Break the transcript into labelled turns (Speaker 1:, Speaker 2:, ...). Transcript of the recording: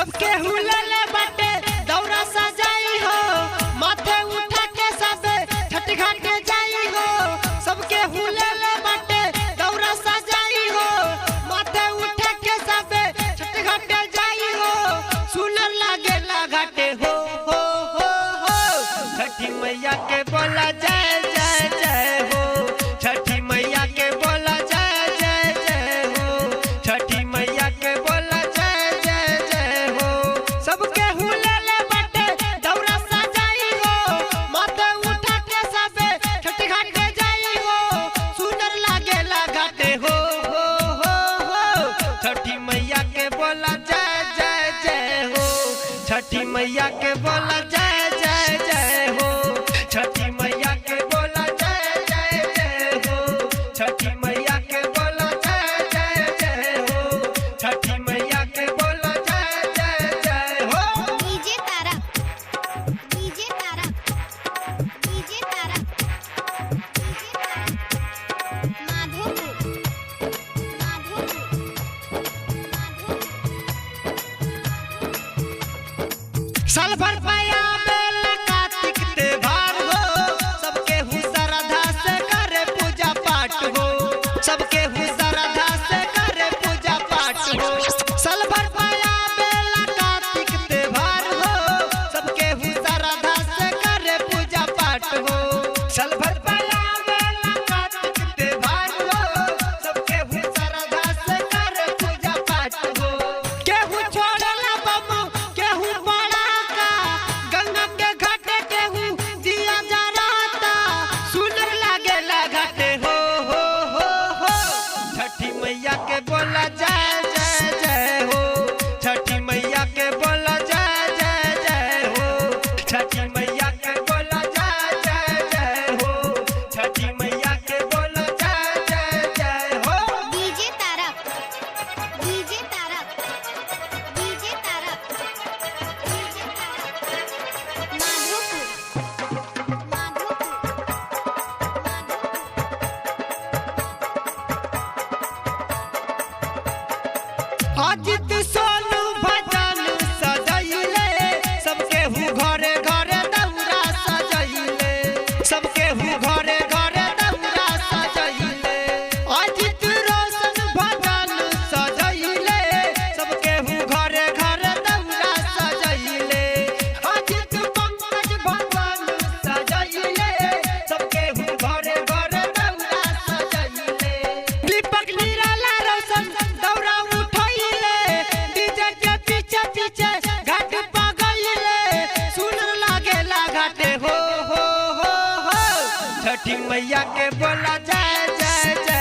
Speaker 1: सबके हुलले बाटे दौरा सजाई हो, माथे उठा के सब छठ घाट के जाई हो। सबके हुलले बाटे दौरा सजाई हो, माथे उठा के सब छठ घाट के जाई हो। सुनर लागेला घाटे हो छठी मैया के बोला जय जय जय हो, छठी मैया के बोला जय जय जय हो, छठी मैया के बोला जय जय जय हो। सबके हुलले बाटे दौरा सजाई हो, माथे उठा के सब छठ घाट के जाई हो। सुंदर लागेला घाटे हो छठी मैया के बोला जय जय जय हो, छठी मैया के बोला जय जय जय हो, छठी मैया के बोला जय जय जय हो, छठी मैया के बोला जय जय जय हो, छठी मैया के बोला जय जय जय हो।
Speaker 2: डीजे तारा डीजे तारा डीजे तारा माधोपुर
Speaker 1: साल भर पाया बेला कार्तिक त्योहार हो, सबके हु श्रद्धा से करे पूजा पाठ हो, सबके हु श्रद्धा से करे पूजा पाठ हो। साल भर पाया बेला कार्तिक त्योहार हो, सबके हु श्रद्धा से करे पूजा पाठ हो। साल भर पाया बेला कार्तिक त्योहार हो, सबके हु श्रद्धा से करे पूजा पाठ हो। केहू छोड़ला बम केहू पड़ाका, गंगा के घाटे केहू दिया जराता। सुंदर लागेला घाटे हो छठी मैया के बोला जय जय जय हो, छठी मैया के बोला जय जय जय हो, छठी मैया के बोला जय जय जय हो, छठी मैया के बोला जय जय जय हो।
Speaker 2: डीजे तारा डीजे तारा डीजे तारा माधोपुर
Speaker 1: अजित सोनू भजन सजैले, सबके हु घरे घरे दौरा सजैले, सबके हु घरे घरे दौरा सजैले। अजित रोशन भजन सजैले, सबके हु घरे घरे दौरा सजैले। अजित पंकज भजन सजैले, सबके हु घरे घरे दौरा सजैले। दीपक निराला रोशन दौरा डीजे के पीछे पीछे घाट पगैले। सुनर लागेला घाटे हो छठी मैया के बोला जय जय जय